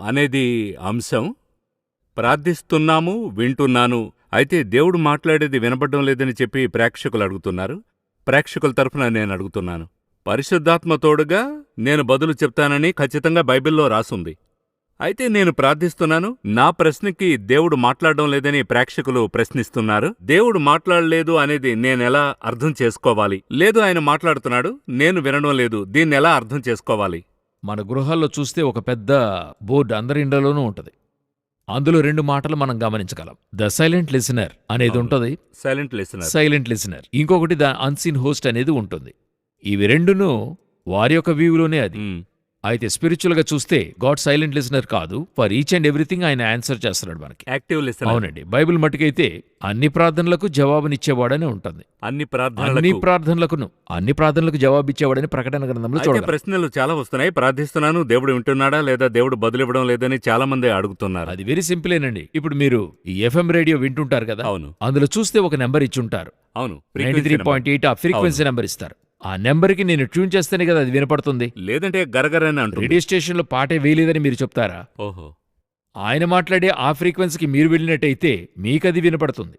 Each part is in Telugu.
అనేది అంశం. ప్రార్థిస్తున్నాము, వింటున్నాను. అయితే దేవుడు మాట్లాడేది వినబడ్డం లేదని చెప్పి ప్రేక్షకులు అడుగుతున్నారు. ప్రేక్షకుల తరఫున నేను అడుగుతున్నాను. పరిశుద్ధాత్మ తోడుగా నేను బదులు చెప్తానని ఖచ్చితంగా బైబిల్లో రాసుంది. అయితే నేను ప్రార్థిస్తున్నాను, నా ప్రశ్నకి దేవుడు మాట్లాడడం లేదని ప్రేక్షకులు ప్రశ్నిస్తున్నారు. దేవుడు మాట్లాడలేదు అనేది నేనెలా అర్థం చేసుకోవాలి? లేదు, ఆయన మాట్లాడుతున్నాడు, నేను వినడం లేదు, దీన్నెలా అర్థం చేసుకోవాలి? మన గృహాల్లో చూస్తే ఒక పెద్ద బోర్డు అందరి ఇండ్లలోనూ ఉంటది. అందులో 2 మాటలు మనం గమనించగలం. ద సైలెంట్ లిసనర్ అనేది ఉంటది. Silent listener. ఇంకొకటి ద అన్సీన్ హోస్ట్ అనేది ఉంటుంది. ఇవి రెండును వారి యొక్క వ్యూలోనే అది. అయితే స్పిరిచువల్ గా చూస్తే గాడ్ సైలెంట్ లిసనర్ కాదు. ఫర్ ఈచ్ అండ్ ఎవ్రీథింగ్ ఆయన ఆన్సర్ చేస్తున్నాడు మనకి. Active listener. అవునండి. బైబిల్ మటుకైతే అన్ని ప్రార్థనలకు జవాబునిచ్చేవాడనే ఉంటుంది. అన్ని ప్రార్థనలకు జవాబిచ్చేవాడని ప్రకటన గ్రంథంలో చూడండి. ప్రశ్నలు చాలా వస్తున్నాయి. ప్రార్థిస్తున్నాను, దేవుడు వింటున్నాడా లేదా దేవుడు బదులివ్వడం లేదని చాలా మంది అడుగుతున్నారు. అది వెరీ సింపులేనండి. ఇప్పుడు మీరు ఈ ఎఫ్ఎం రేడియో వింటుంటారు కదా. అవును. అందులో చూస్తే ఒక నెంబర్ ఇచ్చుంటారు. అవును. 93.8 ఆ ఫ్రీక్వెన్సీ నెంబర్ ఇస్తారు. ఆ నెంబర్కి నేను ట్యూన్ చేస్తేనే కదా అది వినపడుతుంది. లేదంటే గరగరని అంటుంది. రేడియో స్టేషన్లో పాటే వేయలేదని మీరు చెప్తారా? ఓహో. ఆయన మాట్లాడే ఆ ఫ్రీక్వెన్సీకి మీరు వెళ్ళినట్టయితే మీకది వినపడుతుంది.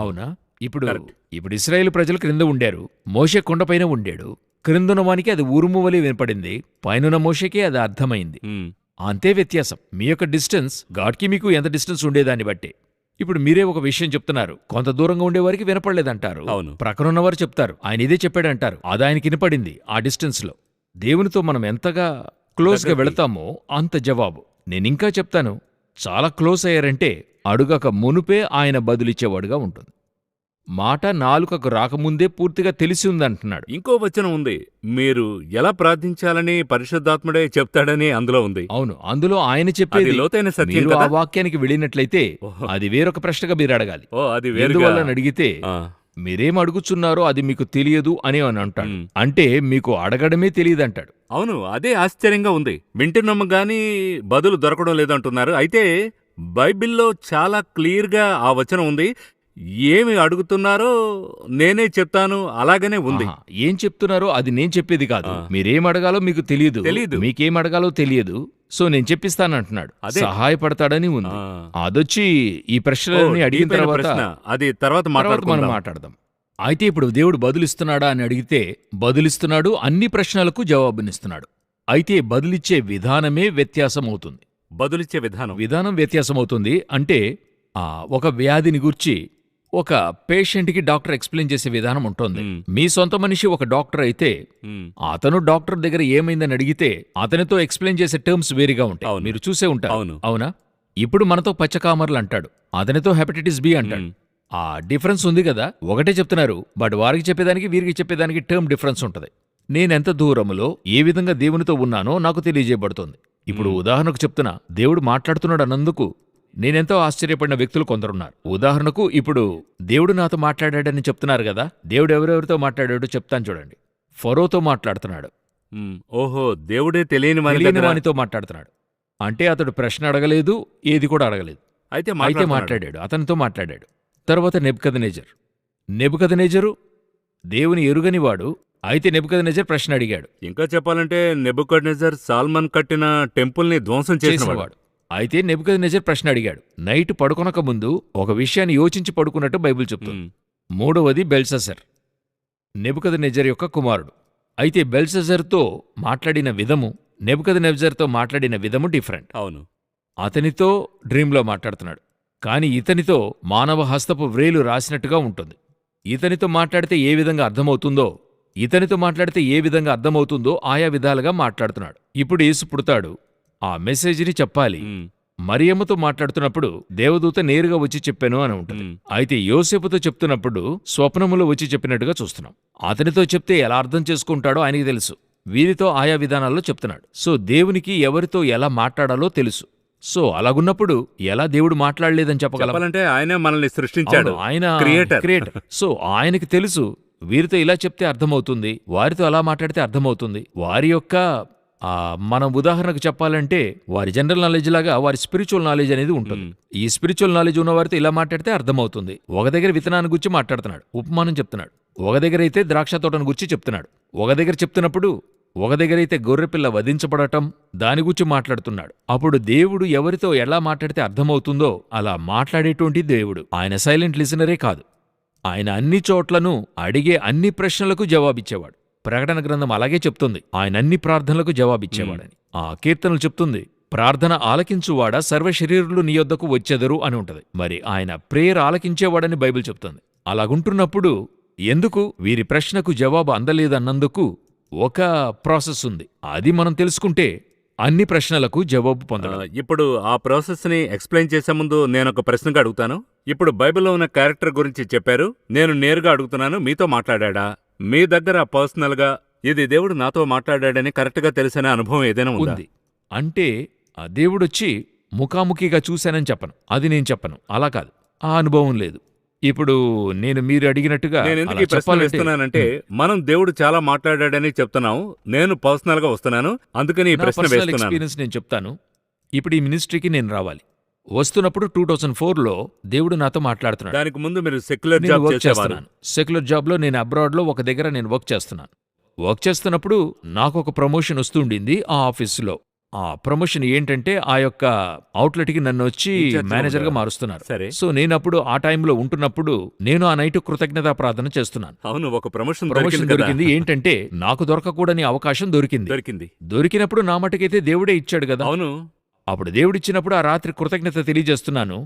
అవునా? ఇప్పుడు ఇశ్రాయేలు ప్రజలు క్రింద ఉండారు. మోషే కొండపైన ఉండాడు. క్రిందున్న వానికి అది ఉరుము వలె వినపడింది, పైనున్న మోషేకే అది అర్థమైంది. అంతే వ్యత్యాసం. మీ యొక్క డిస్టెన్స్ గాడ్కి మీకు ఎంత డిస్టెన్స్ ఉండేదాన్ని బట్టి. ఇప్పుడు మీరే ఒక విషయం చెప్తున్నారు, కొంత దూరంగా ఉండేవారికి వినపడలేదంటారు. అవును. ప్రక్కనున్నవారు చెప్తారు ఆయన ఇదే చెప్పాడంటారు, అది ఆయనకి వినపడింది ఆ డిస్టెన్స్ లో. దేవునితో మనం ఎంతగా క్లోజ్ గా వెళతామో అంత జవాబు. నేనింకా చెప్తాను, చాలా క్లోజ్ అయ్యారంటే అడుగక మునుపే ఆయన బదులిచ్చేవాడుగా ఉంటుంది. మాట నాలుకకు రాకముందే పూర్తిగా తెలిసి ఉందంటున్నాడు. ఇంకో వచనం ఉంది, మీరు ఎలా ప్రార్థించాలని పరిశుద్ధాత్ముడే చెప్తాడని అందులో ఉంది. అవును, అందులో ఆయన చెప్పేది లోతైన సత్యం మీరు కదా. ఆ వాక్యానికి వెళ్ళినట్లయితే అది వేరొక ప్రశ్నగా మీరు అడగాలి. అది ఎందువల్లని అడిగితే మీరేం అడుగుచున్నారో అది మీకు తెలియదు అని అంటాడు. అంటే మీకు అడగడమే తెలియదంటాడు. అవును, అదే ఆశ్చర్యంగా ఉంది. వింటున్నాము గాని బదులు దొరకడం లేదంటున్నారు. అయితే బైబిల్లో చాలా క్లియర్గా ఆ వచనం ఉంది, ఏమి అడుగుతున్నారో నేనే చెప్తాను, అలాగనే ఉంది. ఏం చెప్తున్నారో అది నేను చెప్పేది కాదు. మీరేం అడగాలో మీకు తెలియదు, మీకేం అడగాలో తెలియదు, సో నేను చెప్పిస్తానంటున్నాడు. సహాయపడతాడని ఉంది. అదొచ్చి ఈ ప్రశ్నలన్నీ అడిగిన తర్వాత అది తర్వాత మనం మాట్లాడదాం. అయితే ఇప్పుడు దేవుడు బదులిస్తున్నాడా అని అడిగితే బదులిస్తున్నాడు, అన్ని ప్రశ్నలకు జవాబునిస్తున్నాడు. అయితే బదులిచ్చే విధానమే వ్యత్యాసమవుతుంది. బదులిచ్చే విధానం వ్యత్యాసమవుతుంది. అంటే ఒక వ్యాధిని గూర్చి ఒక పేషెంట్కి డాక్టర్ ఎక్స్ప్లెయిన్ చేసే విధానం ఉంటుంది. మీ సొంత మనిషి ఒక డాక్టర్ అయితే అతను డాక్టర్ దగ్గర ఏమైందని అడిగితే అతనితో ఎక్స్ప్లెయిన్ చేసే టర్మ్స్ వేరుగా ఉంటాయి. మీరు చూసే ఉంటారు, అవునా? ఇప్పుడు మనతో పచ్చకామర్లు అంటాడు, అతనితో హెపటైటిస్ బి అంటాడు. ఆ డిఫరెన్స్ ఉంది కదా. ఒకటే చెప్తున్నారు, బట్ వారికి చెప్పేదానికి వీరికి చెప్పేదానికి టర్మ్ డిఫరెన్స్ ఉంటుంది. నేనెంత దూరములో ఏ విధంగా దేవునితో ఉన్నానో నాకు తెలియజేయబడుతుంది. ఇప్పుడు ఉదాహరణకు చెప్తున్నా, దేవుడు మాట్లాడుతున్నాడు అన్నందుకు నేనెంతో ఆశ్చర్యపడిన వ్యక్తులు కొందరున్నారు. ఉదాహరణకు ఇప్పుడు దేవుడు నాతో మాట్లాడాడని చెప్తున్నారు కదా. దేవుడు ఎవరెవరితో మాట్లాడాడో చెప్తాను చూడండి. ఫరోతో మాట్లాడుతున్నాడు. ఓహో, దేవుడే తెలియని వానితో మాట్లాడుతున్నాడు. అంటే అతడు ప్రశ్న అడగలేదు, ఏది కూడా అడగలేదు, అయితే మాట్లాడాడు, అతనితో మాట్లాడాడు. తర్వాత నెబుకద్నెజరు దేవుని ఎరుగనివాడు. అయితే నెబుకద్నెజర్ ప్రశ్న అడిగాడు. ఇంకా చెప్పాలంటే నెబుకద్నెజర్ సాల్మన్ కట్టిన టెంపుల్ని ధ్వంసం చేసినవాడు. అయితే నెబుకద్నెజర్ ప్రశ్న అడిగాడు. నైట్ పడుకొనక ముందు ఒక విషయాన్ని యోచించి పడుకున్నట్టు బైబిల్ చెప్తుంది. మూడవది బెల్షస్సర్, నెబుకద్నెజర్ యొక్క కుమారుడు. అయితే బెల్షస్సర్తో మాట్లాడిన విధము, నెబుకద్నెజర్తో మాట్లాడిన విధము డిఫరెంట్. అవును, అతనితో డ్రీంలో మాట్లాడుతున్నాడు, కాని ఇతనితో మానవ హస్తపు వ్రేలు రాసినట్టుగా ఉంటుంది. ఇతనితో మాట్లాడితే ఏ విధంగా అర్థమవుతుందో ఆయా విధాలుగా మాట్లాడుతున్నాడు. ఇప్పుడు యేసు పుడతాడు, ఆ మెసేజ్ని చెప్పాలి. మరియమ్మతో మాట్లాడుతున్నప్పుడు దేవదూత నేరుగా వచ్చి చెప్పాను అని ఉంటుంది. అయితే యోసేపుతో చెప్తున్నప్పుడు స్వప్నములో వచ్చి చెప్పినట్టుగా చూస్తున్నాం. అతనితో చెప్తే ఎలా అర్థం చేసుకుంటాడో ఆయనకి తెలుసు. వీరితో ఆయా విధానాల్లో చెప్తున్నాడు. సో దేవునికి ఎవరితో ఎలా మాట్లాడాలో తెలుసు. సో అలాగున్నప్పుడు ఎలా దేవుడు మాట్లాడలేదని చెప్పగలంటే ఆయన మనల్ని సృష్టించాడు, ఆయన క్రియేటర్. సో ఆయనకి తెలుసు వీరితో ఇలా చెప్తే అర్థమవుతుంది, వారితో అలా మాట్లాడితే అర్థమవుతుంది. వారి యొక్క మనం ఉదాహరణకు చెప్పాలంటే వారి జనరల్ నాలెడ్జ్ లాగా వారి స్పిరిచువల్ నాలెడ్జ్ అనేది ఉంటుంది. ఈ స్పిరిచువల్ నాలెడ్జ్ ఉన్నవారితో ఇలా మాట్లాడితే అర్థమవుతుంది. ఒక దగ్గర విత్తనాన్ని గురించి మాట్లాడుతున్నాడు, ఉపమానం చెప్తున్నాడు. ఒక దగ్గర అయితే ద్రాక్ష తోటను గురించి చెప్తున్నాడు. ఒక దగ్గర చెప్తున్నప్పుడు ఒక దగ్గరైతే గొర్రెపిల్ల వధించబడటం దాని గురించి మాట్లాడుతున్నాడు. అప్పుడు దేవుడు ఎవరితో ఎలా మాట్లాడితే అర్థమవుతుందో అలా మాట్లాడేటువంటి దేవుడు. ఆయన సైలెంట్ లిసనరే కాదు, ఆయన అన్ని చోట్లను అడిగే అన్ని ప్రశ్నలకు జవాబిచ్చేవాడు. ప్రకటన గ్రంథం అలాగే చెప్తుంది, ఆయన అన్ని ప్రార్థనలకు జవాబిచ్చేవాడని. ఆ కీర్తనలు చెప్తుంది, ప్రార్థన ఆలకించువాడా సర్వశరీరులు నీ యొద్దకు వచ్చెదరు అని ఉంటది. మరి ఆయన ప్రేయర్ ఆలకించేవాడని బైబిల్ చెప్తుంది. అలాగుంటున్నప్పుడు ఎందుకు వీరి ప్రశ్నకు జవాబు అందలేదన్నందుకు ఒక ప్రాసెస్ ఉంది. అది మనం తెలుసుకుంటే అన్ని ప్రశ్నలకు జవాబు పొందడం. ఇప్పుడు ఆ ప్రాసెస్ని ఎక్స్ప్లెయిన్ చేసే ముందు నేను ఒక ప్రశ్నగా అడుగుతాను. ఇప్పుడు బైబిల్లో ఉన్న క్యారెక్టర్ గురించి చెప్పారు, నేను నేరుగా అడుగుతున్నాను, మీతో మాట్లాడా? మీ దగ్గర పర్సనల్గా ఇది దేవుడు నాతో మాట్లాడాడని కరెక్ట్గా తెలిసిన అనుభవం ఏదైనా ఉంది అంటే ఆ దేవుడొచ్చి ముఖాముఖిగా చూశానని చెప్పను, అది నేను చెప్పను, అలా కాదు, ఆ అనుభవం లేదు. ఇప్పుడు నేను మీరు అడిగినట్టుగా నేను ఎందుకు ఈ ప్రశ్న వేస్తున్నానంటే, మనం దేవుడు చాలా మాట్లాడాడని చెప్తున్నాం, నేను పర్సనల్ గా వస్తున్నాను, అందుకని ఈ ప్రశ్న వేస్తున్నాను. ఎక్స్పీరియన్స్ నేను చెప్తాను. ఇప్పుడు ఈ మినిస్ట్రీకి నేను రావాలి. వస్తున్నప్పుడు 2004లో దేవుడు నాతో మాట్లాడుతున్నాడు. దానికి ముందు మీరు సెక్యులర్ జాబ్ చేసేవారు. సెక్యులర్ జాబ్లో నేను అబ్రాడ్లో ఒక దగ్గర నేను వర్క్ చేస్తున్నాను. వర్క్ చేస్తున్నప్పుడు నాకు ఒక ప్రమోషన్ వస్తుండింది ఆ ఆఫీసులో. ఆ ప్రమోషన్ ఏంటంటే ఆ యొక్క అవుట్లెట్కి నన్ను వచ్చి మేనేజర్గా మారుస్తున్నారు. సో నేను అప్పుడు ఆ టైంలో ఉంటున్నప్పుడు నేను ఆ నైట్ కృతజ్ఞతా ప్రార్థన చేస్తున్నాను. అవును, ఒక ప్రమోషన్ దొరికింది. ఏంటంటే నాకు దొరకకూడని అవకాశం దొరికింది. దొరికినప్పుడు నా మటుకైతే దేవుడే ఇచ్చాడు కదా. అవును, అప్పుడు దేవుడిచ్చినప్పుడు ఆ రాత్రి కృతజ్ఞత తెలియజేస్తున్నాను.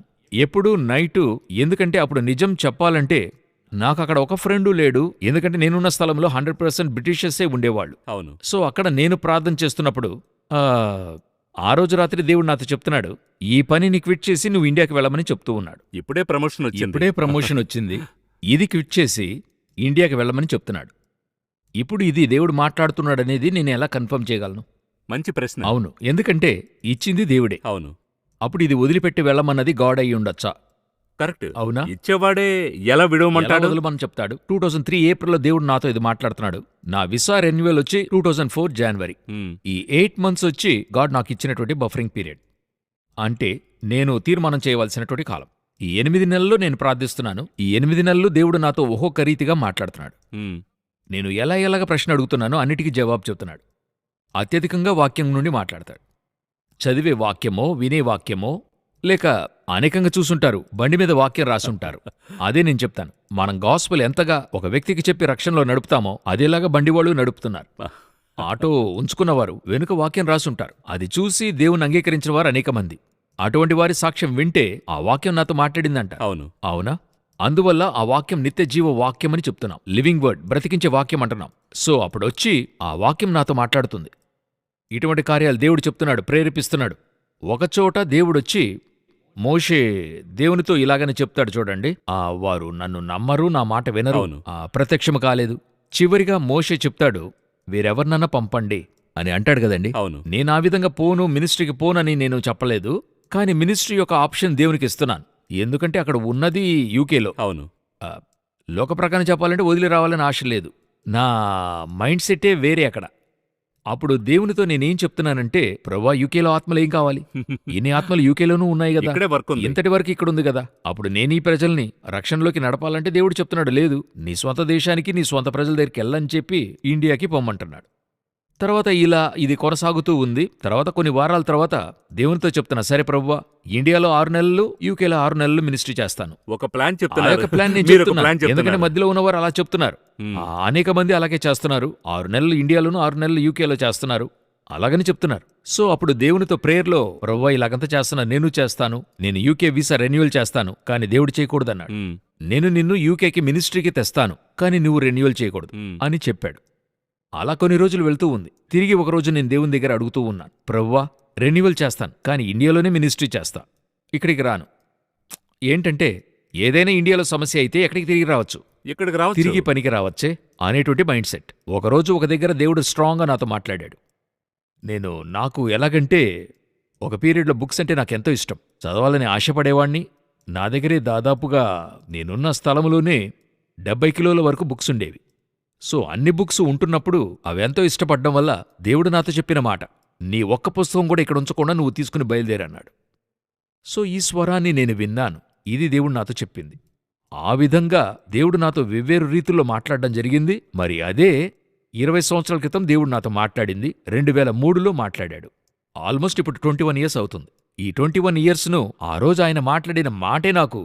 ఎప్పుడు నైటు, ఎందుకంటే అప్పుడు నిజం చెప్పాలంటే నాకు అక్కడ ఒక ఫ్రెండు లేడు. ఎందుకంటే నేనున్న స్థలంలో 100% బ్రిటిషర్సే ఉండేవాళ్ళు. అవును. సో అక్కడ నేను ప్రార్థన చేస్తున్నప్పుడు ఆ రోజు రాత్రి దేవుడు నాతో చెప్తున్నాడు, ఈ పనిని క్విట్ చేసి నువ్వు ఇండియాకి వెళ్ళమని చెప్తూ ఉన్నాడు. ఇప్పుడే ప్రమోషన్ వచ్చింది, ఇది క్విట్ చేసి ఇండియాకి వెళ్ళమని చెప్తున్నాడు. ఇప్పుడు ఇది దేవుడు మాట్లాడుతున్నాడనేది నేను ఎలా కన్ఫర్మ్ చేయగలను? మంచి ప్రశ్న. అవును, ఎందుకంటే ఇచ్చింది దేవుడే. అవును. అప్పుడు ఇది వదిలిపెట్టి వెళ్ళమన్నది గాడ్ అయ్యి ఉండొచ్చా? కరెక్ట్. అవునా? ఇచ్చేవాడే ఎలా విడవమంటాడు? మనం చెప్తాడు. 2003 ఏప్రిల్లో దేవుడు నాతో ఇది మాట్లాడుతున్నాడు. నా విసా రెన్యువల్ వచ్చి 2004 జనవరి. ఈ 8 months వచ్చి గాడ్ నాకు ఇచ్చినటువంటి బఫరింగ్ పీరియడ్. అంటే నేను తీర్మానం చేయవలసినటువంటి కాలం. ఈ 8 నెలల్లో నేను ప్రార్థిస్తున్నాను. ఈ 8 నెలలు దేవుడు నాతో ఒక్కొక్క రీతిగా మాట్లాడుతున్నాడు. నేను ఎలాగ ప్రశ్న అడుగుతున్నానో అన్నిటికీ జవాబు చెప్తున్నాడు. అత్యధికంగా వాక్యం నుండి మాట్లాడతాడు. చదివే వాక్యమో, వినే వాక్యమో, లేక అనేకంగా చూసుంటారు, బండి మీద వాక్యం రాసుంటారు. అదే నేను చెప్తాను, మనం గాస్పెల్ ఎంతగా ఒక వ్యక్తికి చెప్పి రక్షణలో నడుపుతామో అదేలాగా బండివాళ్ళు నడుపుతున్నారు. ఆటో ఉంచుకున్నవారు వెనుక వాక్యం రాసుంటారు. అది చూసి దేవుని అంగీకరించిన వారు అనేక మంది. అటువంటి వారి సాక్ష్యం వింటే ఆ వాక్యం నాతో మాట్లాడిందంట. అవును. అవునా? అందువల్ల ఆ వాక్యం నిత్య జీవ వాక్యం అని చెప్తున్నాం. లివింగ్ వర్డ్, బ్రతికించే వాక్యం అంటున్నాం. సో అప్పుడొచ్చి ఆ వాక్యం నాతో మాట్లాడుతుంది. ఇటువంటి కార్యాలు దేవుడు చెప్తున్నాడు, ప్రేరేపిస్తున్నాడు. ఒకచోట దేవుడొచ్చి మోషే దేవునితో ఇలాగని చెప్తాడు చూడండి, వారు నన్ను నమ్మరు, నా మాట వినరు, ప్రత్యక్షము కాలేదు. చివరిగా మోషే చెప్తాడు, వీరెవర్నన్నా పంపండి అని అంటాడు కదండి. నేను ఆ విధంగా పోను, మినిస్ట్రీకి పోనని నేను చెప్పలేదు, కానీ మినిస్ట్రీ యొక్క ఆప్షన్ దేవునికి ఇస్తున్నాను. ఎందుకంటే అక్కడ ఉన్నది యూకేలో. అవును. లోక ప్రకారం చెప్పాలంటే వదిలి రావాలని ఆశ లేదు. నా మైండ్ సెట్టే వేరే అక్కడ. అప్పుడు దేవునితో నేనేం చెప్తున్నానంటే, ప్రభువా, యూకేలో ఆత్మలు ఏం కావాలి? ఎన్ని ఆత్మలు యూకేలోనూ ఉన్నాయి కదా, ఇంతటి వరకు ఇక్కడుంది కదా. అప్పుడు నేను ఈ ప్రజల్ని రక్షణలోకి నడపాలంటే దేవుడు చెప్తున్నాడు, లేదు, నీ స్వంత దేశానికి, నీ స్వంత ప్రజల దగ్గరికి వెళ్ళని చెప్పి ఇండియాకి పొమ్మంటున్నాడు. తర్వాత ఇలా ఇది కొనసాగుతూ ఉంది. తర్వాత కొన్ని వారాల తర్వాత దేవునితో చెప్తున్నా, సరే ప్రభువా, ఇండియాలో 6 నెలలు, యూకేలో 6 నెలలు మినిస్ట్రీ చేస్తాను. ఒక ప్లాన్ ఎందుకంటే మధ్యలో ఉన్నవారు అలా చెప్తున్నారు. అనేక మంది అలాగే చేస్తున్నారు. 6 నెలలు ఇండియాలోను, 6 నెలలు యూకేలో చేస్తున్నారు, అలాగని చెప్తున్నారు. సో అప్పుడు దేవునితో ప్రేయర్లో, ప్రభువా, ఇలాగంతా చేస్తున్నా, నేను చేస్తాను, నేను యూకే వీసా రెన్యువల్ చేస్తాను, కానీ దేవుడు చేయకూడదన్నాడు. నేను నిన్ను యూకేకి మినిస్ట్రీకి తెస్తాను, కానీ నువ్వు రెన్యువల్ చేయకూడదు అని చెప్పాడు. అలా కొన్ని రోజులు వెళ్తూ ఉంది. తిరిగి ఒకరోజు నేను దేవుని దగ్గర అడుగుతూ ఉన్నాను, ప్రభువా, రెన్యువల్ చేస్తాను, కానీ ఇండియాలోనే మినిస్ట్రీ చేస్తా, ఇక్కడికి రాను. ఏంటంటే ఏదైనా ఇండియాలో సమస్య అయితే ఎక్కడికి తిరిగి రావచ్చు, తిరిగి పనికి రావచ్చే అనేటువంటి మైండ్ సెట్. ఒకరోజు ఒక దగ్గర దేవుడు స్ట్రాంగ్గా నాతో మాట్లాడాడు. నాకు ఎలాగంటే, ఒక పీరియడ్లో బుక్స్ అంటే నాకెంతో ఇష్టం, చదవాలని ఆశపడేవాణ్ణి. నా దగ్గరే దాదాపుగా నేనున్న స్థలంలోనే 70 కిలోల వరకు బుక్స్ ఉండేవి. సో అన్ని బుక్స్ ఉంటున్నప్పుడు అవెంతో ఇష్టపడ్డం వల్ల దేవుడు నాతో చెప్పిన మాట, నీ ఒక్క పుస్తకం కూడా ఇక్కడ ఉంచకుండా నువ్వు తీసుకుని బయలుదేరన్నాడు. సో ఈ స్వరాన్ని నేను విన్నాను, ఇది దేవుడు నాతో చెప్పింది. ఆ విధంగా దేవుడు నాతో వెవ్వేరు రీతుల్లో మాట్లాడడం జరిగింది. మరి అదే 20 సంవత్సరాల క్రితం దేవుడు నాతో మాట్లాడింది 2003లో మాట్లాడాడు. ఆల్మోస్ట్ ఇప్పుడు 21 ఇయర్స్ అవుతుంది. ఈ 21 ఇయర్స్ను ఆ రోజు ఆయన మాట్లాడిన మాటే నాకు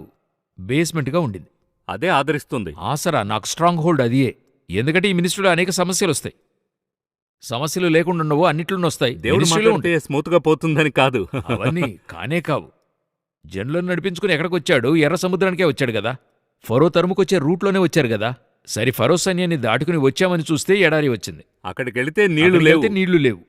బేస్మెంట్గా ఉండింది. అదే ఆదరిస్తుంది. ఆసరా, నాకు స్ట్రాంగ్ హోల్డ్ అదియే. ఎందుకంటే ఈ మినిస్ట్రీలో అనేక సమస్యలు వస్తాయి. సమస్యలు లేకుండా ఉండవు, అన్నిట్లోనూ వస్తాయి. దేవుడు మినిస్ట్రీలో మాట్లాడితే స్మూత్ గా పోతుందని కాదు. అవన్నీ కానే కావు. జనులను నడిపించుకుని ఎక్కడికొచ్చాడు? ఎర్ర సముద్రానికే వచ్చాడు గదా. ఫరో తరుముకొచ్చే రూట్లోనే వచ్చారు గదా. సరి ఫరో సైన్యాన్ని దాటుకుని వచ్చామని చూస్తే ఎడారి వచ్చింది. అక్కడికెళితే నీళ్లు అక్కడికి లేవు. వెళ్తే నీళ్లు లేవు,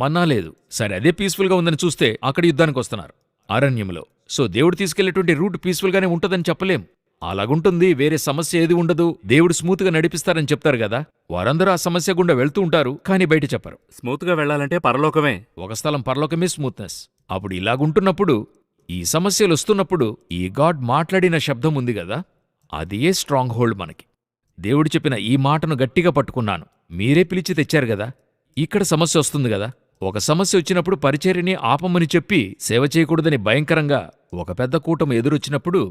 మన్నా లేదు. సరే, అదే పీస్ఫుల్గా ఉందని చూస్తే అక్కడ యుద్ధానికి వస్తున్నారు అరణ్యంలో. సో దేవుడు తీసుకెళ్లేటువంటి రూట్ పీస్ఫుల్గానే ఉంటుందని చెప్పలేం. అలాగుంటుంది, వేరే సమస్య ఏది ఉండదు, దేవుడు స్మూత్గా నడిపిస్తారని చెప్తారు గదా. వారందరూ ఆ సమస్య గుండా వెళ్తూ ఉంటారు, కానీ బయట చెప్పరు. స్మూత్ గా వెళ్లాలంటే పరలోకమే. ఒక స్థలం పరలోకమే స్మూత్నెస్. అప్పుడు ఇలాగుంటున్నప్పుడు, ఈ సమస్యలు వస్తున్నప్పుడు ఈ గాడ్ మాట్లాడిన శబ్దం ఉంది గదా, అదే స్ట్రాంగ్ హోల్డ్ మనకి. దేవుడు చెప్పిన ఈ మాటను గట్టిగా పట్టుకున్నాను. మీరే పిలిచి తెచ్చారు గదా. ఇక్కడ సమస్య వస్తుంది గదా. ఒక సమస్య వచ్చినప్పుడు పరిచర్యని ఆపమని చెప్పి సేవ చేయకూడదని భయంకరంగా ఒక పెద్ద కూటమి ఎదురొచ్చినప్పుడు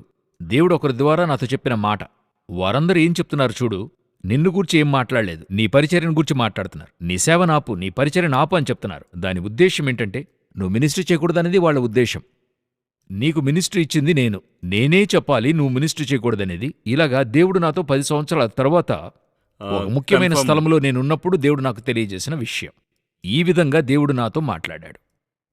దేవుడు ఒకరి ద్వారా నాతో చెప్పిన మాట, వారందరూ ఏం చెప్తున్నారు చూడు, నిన్ను గూర్చి ఏం మాట్లాడలేదు, నీ పరిచర్యను గూర్చి మాట్లాడుతున్నారు. నీ సేవనాపు, నీ పరిచర్యను ఆపు అని చెప్తున్నారు. దాని ఉద్దేశం ఏంటంటే, నువ్వు మినిస్ట్రీ చేయకూడదనేది వాళ్ళ ఉద్దేశం. నీకు మినిస్ట్రీ ఇచ్చింది నేనే చెప్పాలి, నువ్వు మినిస్ట్రీ చేయకూడదనేది. ఇలాగా దేవుడు నాతో 10 సంవత్సరాల తర్వాత ఒక ముఖ్యమైన స్థలంలో నేనున్నప్పుడు దేవుడు నాకు తెలియజేసిన విషయం. ఈ విధంగా దేవుడు నాతో మాట్లాడాడు.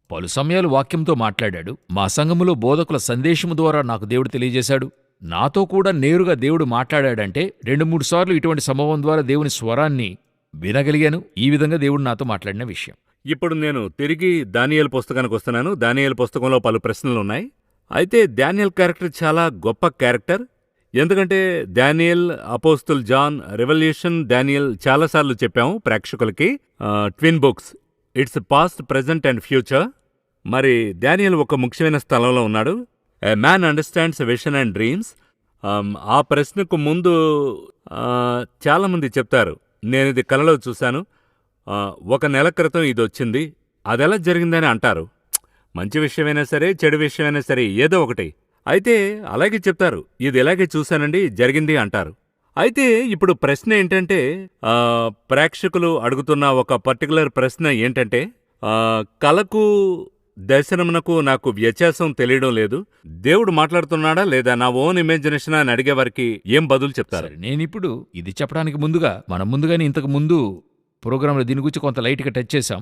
పలు సమయాలు వాక్యంతో మాట్లాడాడు. మా సంఘములో బోధకుల సందేశము ద్వారా నాకు దేవుడు తెలియజేశాడు. నాతో కూడా నేరుగా దేవుడు మాట్లాడాడంటే 2-3 సార్లు ఇటువంటి సంభవం ద్వారా దేవుని స్వరాన్ని వినగలిగాను. ఈ విధంగా దేవుడు నాతో మాట్లాడిన విషయం. ఇప్పుడు నేను తిరిగి దానియేలు పుస్తకానికి వస్తున్నాను. దానియేలు పుస్తకంలో పలు ప్రశ్నలున్నాయి. అయితే దానియేల్ క్యారెక్టర్ చాలా గొప్ప క్యారెక్టర్. ఎందుకంటే Daniel, apostle John, Revelation, Daniel చాలాసార్లు చెప్పాము ప్రేక్షకులకి. Twin books, it's past, present and future. మరి దానియేల్ ఒక ముఖ్యమైన స్థలంలో ఉన్నాడు. A man understands vision and dreams. ఆ ప్రశ్నకు ముందు చాలామంది చెప్తారు, నేను ఇది కలలో చూశాను, 1 నెల క్రితం ఇది వచ్చింది, అదెలా జరిగిందని అంటారు. మంచి విషయమైనా సరే, చెడు విషయమైనా సరే, ఏదో ఒకటి. అయితే అలాగే చెప్తారు, ఇది ఇలాగే చూశానండి, జరిగింది అంటారు. అయితే ఇప్పుడు ప్రశ్న ఏంటంటే, ప్రేక్షకులు అడుగుతున్న ఒక పర్టికులర్ ప్రశ్న ఏంటంటే, కలకు దర్శనమునకు నాకు వ్యత్యాసం తెలియడం లేదు, దేవుడు మాట్లాడుతున్నాడా లేదా, నా ఓన్ ఇమాజినేషన్ అని అడిగేవారికి ఏం బదులు చెప్తారు? నేనిప్పుడు ఇది చెప్పడానికి ముందుగా, మనం ముందుగానే ఇంతకు ముందు ప్రోగ్రాంలో దీని గురించి కొంత లైట్గా టచ్ చేశాం.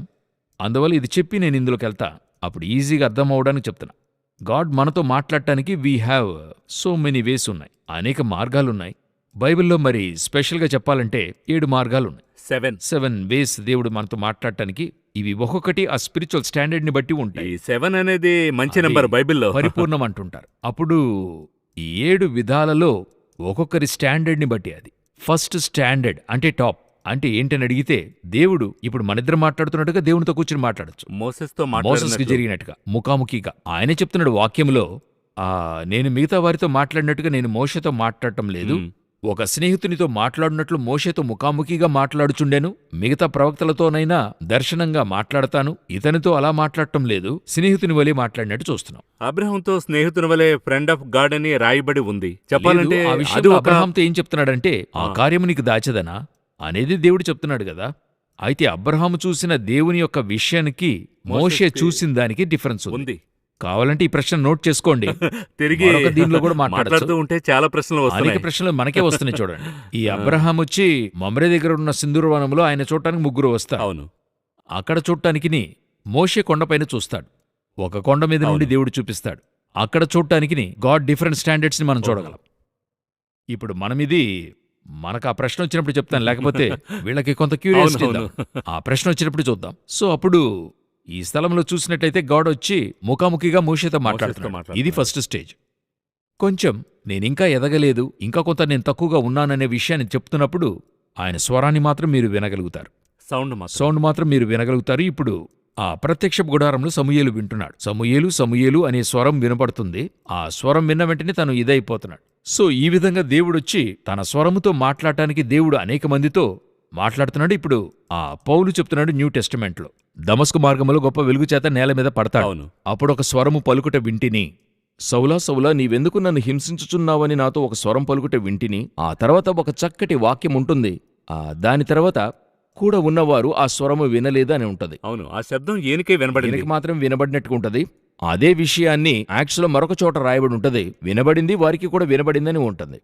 అందువల్ల ఇది చెప్పి నేను ఇందులోకి వెళ్తా, అప్పుడు ఈజీగా అర్థం అవడానికి చెప్తున్నా. గాడ్ మనతో మాట్లాడటానికి we have so many ways ఉన్నాయి, అనేక మార్గాలున్నాయి. బైబిల్లో మరి స్పెషల్గా చెప్పాలంటే 7 మార్గాలున్నాయి. 7 వేస్ దేవుడు మనతో మాట్లాడటానికి. ఇవి ఒక్కొక్కటి ఆ స్పిరిచువల్ స్టాండర్డ్ని బట్టి ఉంటాయి. 7 అనేది మంచి నెంబర్ బైబిల్లో, పరిపూర్ణం అంటుంటారు. అప్పుడు ఈ 7 విధాలలో ఒక్కొక్కరి స్టాండర్డ్ని బట్టి అది. ఫస్ట్ స్టాండర్డ్ అంటే టాప్ అంటే ఏంటని అడిగితే, దేవుడు ఇప్పుడు మనిద్దరం మాట్లాడుతున్నట్టుగా దేవునితో కూర్చుని మాట్లాడచ్చు. మోసెస్కి జరిగినట్టుగా ముఖాముఖిగా ఆయనే చెప్తున్నాడు వాక్యంలో, నేను మిగతా వారితో మాట్లాడినట్టుగా నేను మోషేతో మాట్లాడటం లేదు, ఒక స్నేహితునితో మాట్లాడినట్లు మోషేతో ముఖాముఖిగా మాట్లాడుచుండెను, మిగతా ప్రవక్తలతోనైనా దర్శనంగా మాట్లాడతాను, ఇతనితో అలా మాట్లాడటం లేదు, స్నేహితుని వలె మాట్లాడినట్టు చూస్తున్నాం. అబ్రహాంతో స్నేహితుని వలె ఫ్రెండ్ ఆఫ్ గాడ్ అని రాయబడి ఉంది. చెప్పాలంటే ఆ విషయంలో అబ్రహాంతో ఏం చెప్తున్నాడంటే, ఆ కార్యము నీకు దాచదనా అనేది దేవుడు చెప్తున్నాడు కదా. అయితే అబ్రహాము చూసిన దేవుని యొక్క విషయానికి మోషే చూసిన దానికి డిఫరెన్స్ ఉంది. కావాలంటే ఈ ప్రశ్న నోట్ చేసుకోండి, తిరిగి దీనిలో కూడా మాట్లాడుతూ ఉంటే చాలా ప్రశ్నలు, అనేక ప్రశ్నలు మనకే వస్తున్నాయి. చూడండి, ఈ అబ్రహాం వచ్చి మమ్రే దగ్గర ఉన్న సింధూరవనంలో ఆయన చూడటానికి 3 వస్తారు. అవును, అక్కడ చూడటానికి మోషే కొండపైన చూస్తాడు, ఒక కొండ మీద నుండి దేవుడు చూపిస్తాడు. అక్కడ చూడటానికి గాడ్ డిఫరెంట్ స్టాండర్డ్స్ ని మనం చూడగలం. ఇప్పుడు మనకు ఆ ప్రశ్న వచ్చినప్పుడు చెప్తాను, లేకపోతే వీళ్ళకి కొంత క్యూరియాసిటీ. ఆ ప్రశ్న వచ్చినప్పుడు చూద్దాం. సో అప్పుడు ఈ స్థలంలో చూసినట్టయితే గాడ్ వచ్చి ముఖాముఖిగా మోషేతో మాట్లాడుతున్నాడు. ఇది ఫస్ట్ స్టేజ్. కొంచెం నేనింకా ఎదగలేదు, ఇంకా కొంత నేను తక్కువగా ఉన్నాననే విషయాన్ని చెప్తున్నప్పుడు ఆయన స్వరాన్ని మాత్రం మీరు వినగలుగుతారు, సౌండ్ మాత్రం మీరు వినగలుగుతారు. ఇప్పుడు ఆ ప్రత్యక్ష గుడారంలో సమూయేలు వింటున్నాడు. సమూయేలు సమూయేలు అనే స్వరం వినపడుతుంది. ఆ స్వరం విన్న వెంటనే తను ఇదైపోతున్నాడు. సో ఈ విధంగా దేవుడొచ్చి తన స్వరముతో మాట్లాడటానికి దేవుడు అనేక మందితో మాట్లాడుతున్నాడు. ఇప్పుడు ఆ పౌలు చెప్తున్నాడు న్యూ టెస్టిమెంట్లో, దమస్కు మార్గములో గొప్ప వెలుగు చేత నేల మీద పడతాడు. అప్పుడు ఒక స్వరము పలుకుట వింటిని, సౌలా సౌలా నీవెందుకు నన్ను హింసించుచున్నావని నాతో ఒక స్వరం పలుకుట వింటిని. ఆ తర్వాత ఒక చక్కటి వాక్యం ఉంటుంది. దాని తర్వాత కూడా ఉన్నవారు ఆ స్వరము వినలేదు అని ఉంటది. అవును, ఆ శబ్దం ఈయనకే వినబడింది. ఈయనకి మాత్రం వినబడినట్టుగా ఉంటది. అదే విషయాన్ని యాక్చువల్గా మరొక చోట రాయబడి ఉంటది, వినబడింది వారికి కూడా వినబడిందని ఉంటుంది.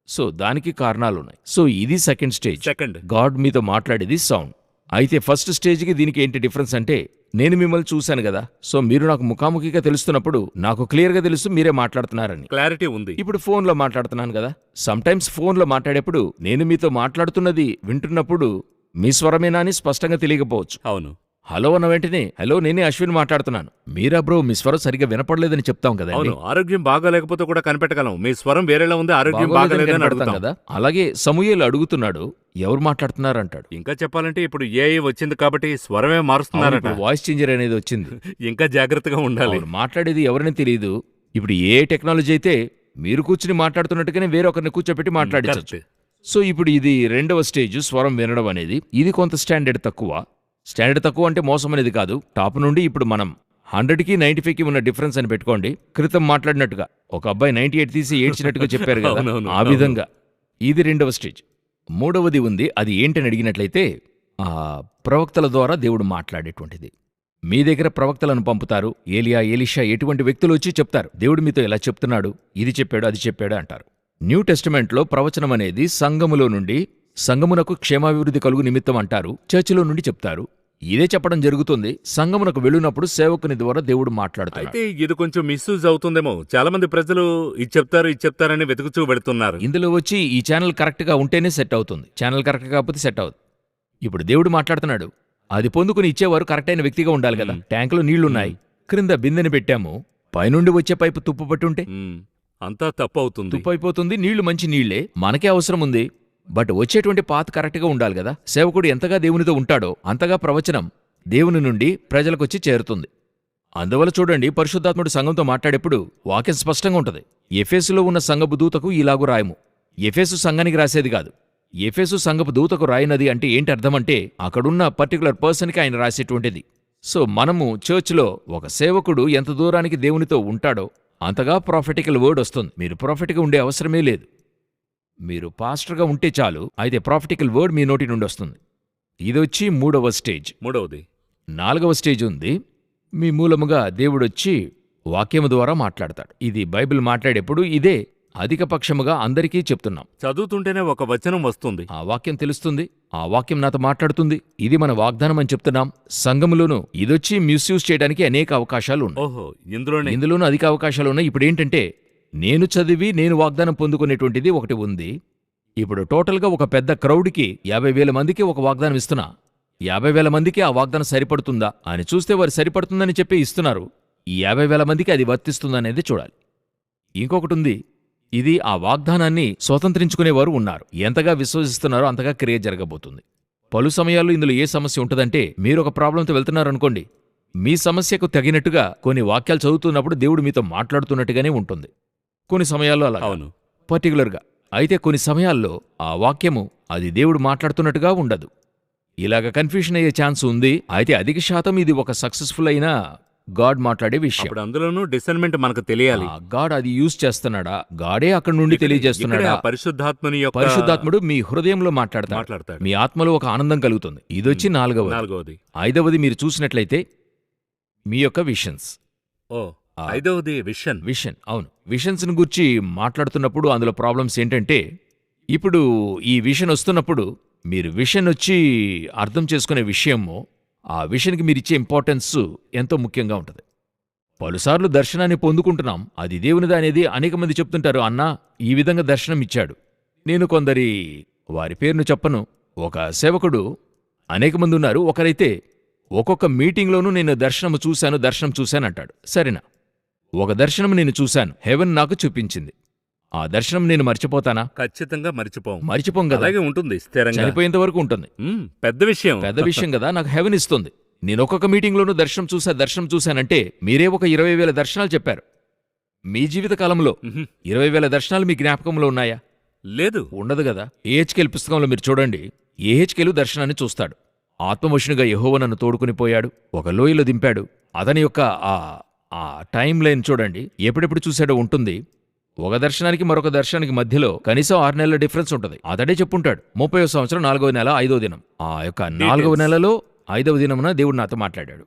సో దానికి కారణాలున్నాయి. సో ఇది సెకండ్ స్టేజ్. సెకండ్. గాడ్ మీతో మాట్లాడేది సౌండ్. అయితే ఫస్ట్ స్టేజ్కి దీనికి ఏంటి డిఫరెన్స్ అంటే, నేను మిమ్మల్ని చూశాను కదా, సో మీరు నాకు ముఖాముఖిగా తెలుస్తున్నప్పుడు నాకు క్లియర్గా తెలుసు మీరే మాట్లాడుతున్నారని. క్లారిటీ ఉంది. ఇప్పుడు ఫోన్లో మాట్లాడుతున్నాను కదా, సమ్టైమ్స్ ఫోన్లో మాట్లాడేప్పుడు నేను మీతో మాట్లాడుతున్నది వింటున్నప్పుడు మీ స్వరమేనా అని స్పష్టంగా తెలియకపోవచ్చు. అవును. హలో అన్న వెంటనే హలో నేనే అశ్విన్ మాట్లాడుతున్నాను, మీరా బ్రో మీ స్వరం సరిగ్గా వినపడలేదని చెప్తాం కదా. అవును, ఆరోగ్యం బాగాలేకపోతే కూడా కనిపెట్టగలం, మీ స్వరం వేరేలా ఉంది, ఆరోగ్యం బాగాలేదని అడుగుతాం కదా. అలాగే సమూయేలు అడుగుతున్నాడు, ఎవరు మాట్లాడుతున్నారంటాడు. ఇంకా చెప్పాలంటే ఇప్పుడు ఏఐ వచ్చింది కాబట్టి స్వరమే మారుస్తున్నారట. వాయిస్ చేంజర్ అనేది వచ్చింది. ఇంకా జాగ్రత్తగా ఉండాలి. మాట్లాడేది ఎవరిని తెలియదు. ఇప్పుడు ఏ టెక్నాలజీ అయితే మీరు కూర్చుని మాట్లాడుతున్నట్టుగానే వేరొకరిని కూర్చోపెట్టి మాట్లాడించచ్చు. సో ఇప్పుడు ఇది రెండవ స్టేజ్, స్వరం వినడం అనేది. ఇది కొంత స్టాండర్డ్ తక్కువ. స్టాండర్డ్ తక్కువ అంటే మోసం అనేది కాదు. టాప్ నుండి ఇప్పుడు మనం 100కి 95కి ఉన్న డిఫరెన్స్ అని పెట్టుకోండి. క్రితం మాట్లాడినట్టుగా ఒక అబ్బాయి 98 తీసి ఏడ్చినట్టుగా చెప్పారు కదా, ఆ విధంగా ఇది రెండవ స్టేజ్. మూడవది ఉంది, అది ఏంటని అడిగినట్లయితే ప్రవక్తల ద్వారా దేవుడు మాట్లాడేటువంటిది. మీ దగ్గర ప్రవక్తలను పంపుతారు, ఏలియా, ఎలీషా ఎటువంటి వ్యక్తులు వచ్చి చెప్తారు, దేవుడు మీతో ఎలా చెప్తున్నాడు, ఇది చెప్పాడు అది చెప్పాడు అంటారు. న్యూ టెస్టిమెంట్లో ప్రవచనం అనేది సంఘములో నుండి, సంఘమునకు క్షేమాభివృద్ధి కలుగు నిమిత్తం అంటారు, చర్చిలో నుండి చెప్తారు. ఇదే చెప్పడం జరుగుతుంది. సంఘమునకు వెళ్ళినప్పుడు సేవకుని ద్వారా దేవుడు మాట్లాడుతాడు. అయితే ఇది కొంచెం మిస్యూజ్ అవుతుందేమో. చాలా మంది ప్రజలు ఇది చెప్తారని వెతుకుచూ పెడుతున్నారు. ఇందులో వచ్చి ఈ ఛానల్ కరెక్ట్ గా ఉంటేనే సెట్ అవుతుంది, ఛానల్ కరెక్ట్ కాకపోతే సెట్ అవుతుంది. ఇప్పుడు దేవుడు మాట్లాడుతున్నాడు, అది పొందుకుని ఇచ్చేవారు కరెక్ట్ అయిన వ్యక్తిగా ఉండాలి కదా. ట్యాంకులో నీళ్లున్నాయి, క్రింద బిందెని పెట్టాము, పైనుండి వచ్చే పైపు తుప్పు పట్టుంటే అంతా తప్పు అవుతుంది, తుప్పు అయిపోతుంది. నీళ్లు మంచి నీళ్లే, మనకే అవసరం ఉంది. బట్ వచ్చేటువంటి పాత్ కరెక్ట్గా ఉండాలి కదా. సేవకుడు ఎంతగా దేవునితో ఉంటాడో అంతగా ప్రవచనం దేవుని నుండి ప్రజలకొచ్చి చేరుతుంది. అందువల్ల చూడండి, పరిశుద్ధాత్ముడు సంఘంతో మాట్లాడేప్పుడు వాక్యం స్పష్టంగా ఉంటుంది. ఎఫెసులో ఉన్న సంఘపు దూతకు ఇలాగు రాయము. ఎఫెసు సంఘానికి రాసేది కాదు. ఎఫెసు సంఘపు దూతకు రాయినది అంటే ఏంటి అర్థమంటే, అక్కడున్న పర్టికులర్ పర్సన్కి ఆయన రాసేటువంటిది. సో మనము చర్చ్లో ఒక సేవకుడు ఎంత దూరానికి దేవునితో ఉంటాడో అంతగా ప్రాఫెటికల్ వర్డ్ వస్తుంది. మీరు ప్రాఫెట్గా ఉండే అవసరమే లేదు, మీరు పాస్టర్గా ఉంటే చాలు. అయితే ప్రాఫెటికల్ వర్డ్ మీ నోటి నుండి వస్తుంది. ఇదొచ్చి మూడవ స్టేజ్. మూడవది. నాలుగవ స్టేజ్ ఉంది, మీ మూలముగా దేవుడొచ్చి వాక్యము ద్వారా మాట్లాడతాడు. ఇది బైబిల్ మాట్లాడేప్పుడు ఇదే అధిక పక్షముగా అందరికీ చెప్తున్నాం. చదువుతుంటేనే ఒక వచనం వస్తుంది, ఆ వాక్యం తెలుస్తుంది, ఆ వాక్యం నాతో మాట్లాడుతుంది. ఇది మన వాగ్దానం అని చెప్తున్నాం. సంఘములోనూ ఇదొచ్చి మిస్యూజ్ చేయడానికి అనేక అవకాశాలు ఉన్నాయి. ఓహో, ఇందులోనూ అధిక అవకాశాలు ఉన్నాయి. ఇప్పుడు ఏంటంటే, నేను చదివి నేను వాగ్దానం పొందుకునేటువంటిది ఒకటి ఉంది. ఇప్పుడు టోటల్గా ఒక పెద్ద క్రౌడ్కి 50,000 మందికి ఒక వాగ్దానం ఇస్తున్నా, 50,000 మందికి ఆ వాగ్దానం సరిపడుతుందా అని చూస్తే వారు సరిపడుతుందని చెప్పి ఇస్తున్నారు. ఈ 50,000 మందికి అది వర్తిస్తుందనేది చూడాలి. ఇంకొకటి ఉంది, ఇది ఆ వాగ్దానాన్ని స్వతంత్రించుకునేవారు ఉన్నారు. ఎంతగా విశ్వసిస్తున్నారో అంతగా క్రియ జరగబోతుంది. పలు సమయాల్లో ఇందులో ఏ సమస్య ఉంటుందంటే, మీరు ఒక ప్రాబ్లంతో వెళ్తున్నారనుకోండి, మీ సమస్యకు తగినట్టుగా కొన్ని వాక్యాలు చదువుతున్నప్పుడు దేవుడు మీతో మాట్లాడుతున్నట్టుగానే ఉంటుంది. కొన్ని సమయాల్లో అలా అవును, పర్టికులర్గా. అయితే కొన్ని సమయాల్లో ఆ వాక్యము అది దేవుడు మాట్లాడుతున్నట్టుగా ఉండదు. ఇలాగ కన్ఫ్యూషన్ అయ్యే ఛాన్స్ ఉంది. అయితే అధిక శాతం ఇది ఒక సక్సెస్ఫుల్ అయిన గాడ్ మాట్లాడే విషయం. అందులోనూ డిసర్న్మెంట్ మనకు తెలియాలి. గాడ్ అది యూజ్ చేస్తున్నాడా, గాడే అక్కడి నుండి తెలియజేస్తున్నాడా, పరిశుద్ధాత్ముడు మీ హృదయంలో మాట్లాడతాడు, మీ ఆత్మలో ఒక ఆనందం కలుగుతుంది. ఇదొచ్చి నాలుగవది. ఐదవది మీరు చూసినట్లయితే మీ యొక్క విషన్స్. ఐదవది విషన్. అవును, విషన్స్ ను గురించి మాట్లాడుతున్నప్పుడు అందులో ప్రాబ్లమ్స్ ఏంటంటే, ఇప్పుడు ఈ విషన్ వస్తున్నప్పుడు మీరు విషన్ వచ్చి అర్థం చేసుకునే విషయము, ఆ విషన్కి మీరిచ్చే ఇంపార్టెన్స్ ఎంతో ముఖ్యంగా ఉంటుంది. పలుసార్లు దర్శనాన్ని పొందుకుంటున్నాం, అది దేవునిదా అనేది అనేక మంది చెప్తుంటారు. అన్నా ఈ విధంగా దర్శనం ఇచ్చాడు. నేను వారి పేరును చెప్పను, ఒక సేవకుడు, అనేక మంది ఉన్నారు. ఒకరైతే ఒక్కొక్క మీటింగ్లోనూ నేను దర్శనం చూశాను అంటాడు. సరేనా, ఒక దర్శనం నేను చూశాను, హెవెన్ నాకు చూపించింది. ఆ దర్శనం నేను మర్చిపోతానా? ఖచ్చితంగా మర్చిపోం కదా. అలాగే ఉంటుంది, చనిపోయేంత వరకు ఉంటుంది. పెద్ద విషయం కదా. నాకు హెవెన్ ఇస్తుంది. నేను ఒక్కొక్క మీటింగ్లోనూ దర్శనం చూశానంటే మీరే ఒక 20,000 దర్శనాలు చెప్పారు. మీ జీవిత కాలంలో 20,000 దర్శనాలు మీ జ్ఞాపకంలో ఉన్నాయా? లేదు, ఉండదు కదా. ఏహెచ్కేల్ పుస్తకంలో మీరు చూడండి, ఏహెచ్కేలు దర్శనాన్ని చూస్తాడు. ఆత్మవశునిగా యెహోవా నన్ను తోడుకుని పోయాడు, ఒక లోయలో దింపాడు. అతని యొక్క ఆ టైం లైన్ చూడండి, ఎప్పుడెప్పుడు చూశాడో ఉంటుంది. ఒక దర్శనానికి మరొక దర్శనానికి మధ్యలో కనీసం 6 నెలల డిఫరెన్స్ ఉంటుంది. అతడే చెప్పుంటాడు. 30వ సంవత్సరం 4వ నెల 5వ దినం. ఆ యొక్క 4వ నెలలో 5వ దినమున దేవుడు నాతో మాట్లాడాడు.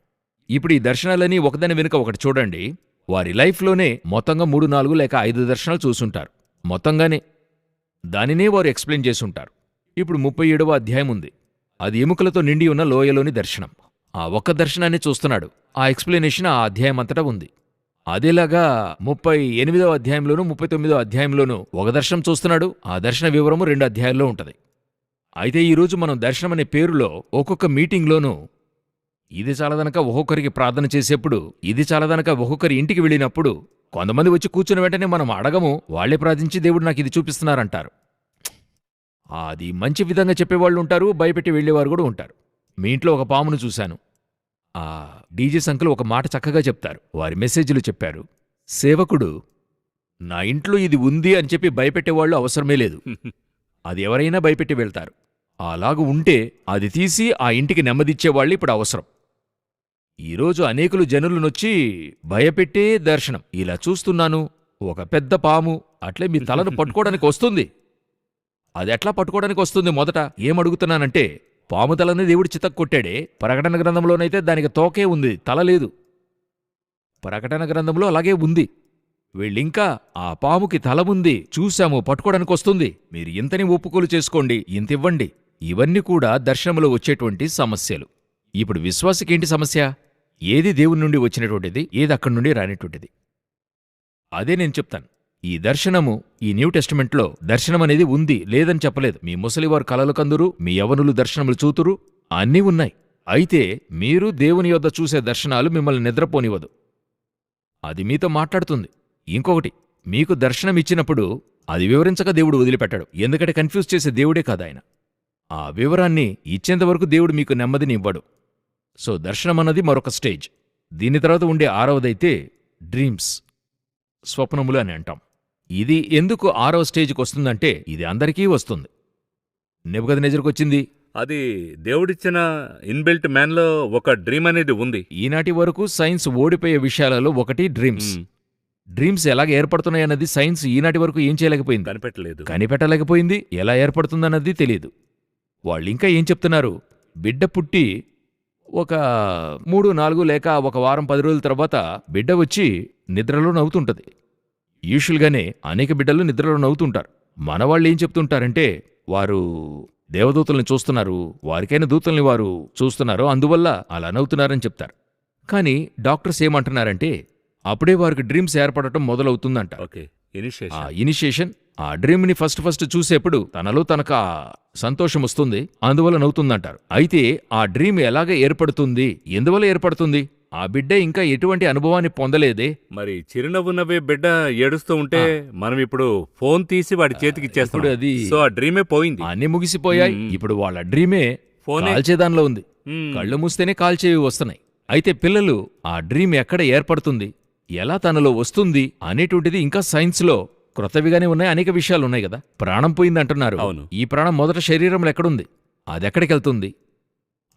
ఇప్పుడు ఈ దర్శనాలని ఒకదాని వెనుక ఒకటి చూడండి. వారి లైఫ్లోనే మొత్తంగా 3, 4 లేక 5 దర్శనాలు చూసుంటారు. మొత్తంగానే దానినే వారు ఎక్స్ప్లెయిన్ చేసుంటారు. ఇప్పుడు 37వ అధ్యాయం ఉంది. అది ఎముకలతో నిండి ఉన్న లోయలోని దర్శనం. ఆ ఒక్క దర్శనాన్ని చూస్తున్నాడు. ఆ ఎక్స్ప్లెనేషన్ ఆ అధ్యాయం అంతటా ఉంది. అదేలాగా 38వ అధ్యాయంలోనూ 39వ అధ్యాయంలోనూ ఒక దర్శనం చూస్తున్నాడు. ఆ దర్శన వివరము 2 అధ్యాయాల్లో ఉంటది. అయితే ఈరోజు మనం దర్శనం అనే పేరులో ఒక్కొక్క మీటింగ్లోనూ ఇది చాలదనక ఒక్కొక్కరికి ప్రార్థన చేసేప్పుడు, ఇది చాలదనక ఒక్కొక్కరి ఇంటికి వెళ్ళినప్పుడు కొంతమంది వచ్చి కూర్చున్న వెంటనే మనం అడగము, వాళ్లే ప్రార్థించి దేవుడు నాకు ఇది చూపిస్తున్నారంటారు. అది మంచి విధంగా చెప్పేవాళ్ళు ఉంటారు, భయపెట్టి వెళ్లేవారు కూడా ఉంటారు. మీ ఇంట్లో ఒక పామును చూశాను. ఆ డీజే అంకుల్ ఒక మాట చక్కగా చెప్తారు. వారి మెసేజ్లు చెప్పారు. సేవకుడు నా ఇంట్లో ఇది ఉంది అని చెప్పి భయపెట్టేవాళ్ళు అవసరమే లేదు. అది ఎవరైనా భయపెట్టి వెళ్తారు. అలాగూ ఉంటే అది తీసి ఆ ఇంటికి నెమ్మదిచ్చేవాళ్ళు ఇప్పుడు అవసరం. ఈరోజు అనేకులు జనులనొచ్చి భయపెట్టే దర్శనం. ఇలా చూస్తున్నాను, ఒక పెద్ద పాము అట్లే మీ తలను పట్టుకోవడానికి వస్తుంది. అది ఎట్లా పట్టుకోవడానికి వస్తుంది? మొదట ఏమడుగుతున్నానంటే, పాము తలని దేవుడు చితక్ కొట్టాడే. ప్రకటన గ్రంథంలోనైతే దానికి తోకే ఉంది, తల లేదు. ప్రకటన గ్రంథంలో అలాగే ఉంది. వీళ్ళింకా ఆ పాముకి తల ఉంది, చూశాము, పట్టుకోవడానికి వస్తుంది, మీరు ఇంతని ఒప్పుకోలు చేసుకోండి, ఇంతివ్వండి. ఇవన్నీ కూడా దర్శనంలో వచ్చేటువంటి సమస్యలు. ఇప్పుడు విశ్వాసకేంటి సమస్య? ఏది దేవుని నుండి వచ్చినటువంటిది, ఏది అక్కడి నుండి రానిటువంటిది? అదే నేను చెప్తాను. ఈ దర్శనము ఈ న్యూ టెస్టిమెంట్లో దర్శనమనేది ఉంది, లేదని చెప్పలేదు. మీ ముసలివారు కలలు కందురు, మీ యవనులు దర్శనములు చూతురు, అన్నీ ఉన్నాయి. అయితే మీరు దేవుని యొద్ద చూసే దర్శనాలు మిమ్మల్ని నిద్రపోనివ్వదు. అది మీతో మాట్లాడుతుంది. ఇంకొకటి, మీకు దర్శనమిచ్చినప్పుడు అది వివరించక దేవుడు వదిలిపెట్టాడు. ఎందుకంటే కన్ఫ్యూజ్ చేసే దేవుడే కాదాయన. ఆ వివరాన్ని ఇచ్చేంతవరకు దేవుడు మీకు నెమ్మదిని ఇవ్వడు. సో దర్శనమన్నది మరొక స్టేజ్. దీని తర్వాత ఉండే 6వదైతే డ్రీమ్స్, స్వప్నములు అని అంటాం. ఇది ఎందుకు 6వ స్టేజ్కి వస్తుందంటే, ఇది అందరికీ వస్తుంది. నెబుకద్నెజరుకొచ్చింది. అది దేవుడిచ్చిన ఇన్బిల్ట్ మ్యాన్లో ఒక డ్రీమ్ అనేది ఉంది. ఈనాటి వరకు సైన్స్ ఓడిపోయే విషయాలలో ఒకటి డ్రీమ్స్. డ్రీమ్స్ ఎలాగ ఏర్పడుతున్నాయన్నది సైన్స్ ఈనాటి వరకు ఏం చేయలేకపోయింది, కనిపెట్టలేకపోయింది. ఎలా ఏర్పడుతుందన్నది తెలియదు. వాళ్ళింకా ఏం చెప్తున్నారు, బిడ్డ పుట్టి ఒక 3, 4 లేక ఒక వారం 10 రోజుల తర్వాత బిడ్డ వచ్చి నిద్రలో నవ్వుతుంటది. యూజువల్గానే అనేక బిడ్డలు నిద్రలో నవ్వుతుంటారు. మనవాళ్ళు ఏం చెప్తుంటారంటే, వారు దేవదూతల్ని చూస్తున్నారు, వారికైన దూతల్ని వారు చూస్తున్నారు, అందువల్ల అలా నవ్వుతున్నారని చెప్తారు. కానీ డాక్టర్స్ ఏమంటున్నారంటే, అప్పుడే వారికి డ్రీమ్స్ ఏర్పడటం మొదలవుతుందంట. ఇనిషియేషన్. ఆ డ్రీమ్ని ఫస్ట్ చూసేప్పుడు తనలో తనకు ఆ సంతోషం వస్తుంది, అందువల్ల నవ్వుతుందంటారు. అయితే ఆ డ్రీమ్ ఎలాగ ఏర్పడుతుంది, ఎందువల్ల ఏర్పడుతుంది? ఆ బిడ్డ ఇంకా ఎటువంటి అనుభవాన్ని పొందలేదే. మరి చిరునవ్వు నవ్వే బిడ్డ ఏడుస్తూ ఉంటే మనం ఇప్పుడు ఫోన్ తీసి వాడి చేతికి ఇచ్చేస్తాం. అది సో ఆ డ్రీమే పోయింది, అన్నీ ముగిసిపోయాయి. ఇప్పుడు వాళ్ళ డ్రీమే కాల్చేదానిలో ఉంది. కళ్ళు మూస్తేనే కాల్చేవి వస్తున్నాయి. అయితే పిల్లలు ఆ డ్రీమ్ ఎక్కడ ఏర్పడుతుంది, ఎలా తనలో వస్తుంది అనేటువంటిది ఇంకా సైన్స్లో క్రొత్తవిగానే ఉన్నాయి. అనేక విషయాలున్నాయి కదా. ప్రాణం పోయిందంటున్నారు. ఈ ప్రాణం మొదట శరీరంలో ఎక్కడుంది, అదెక్కడికెళ్తుంది?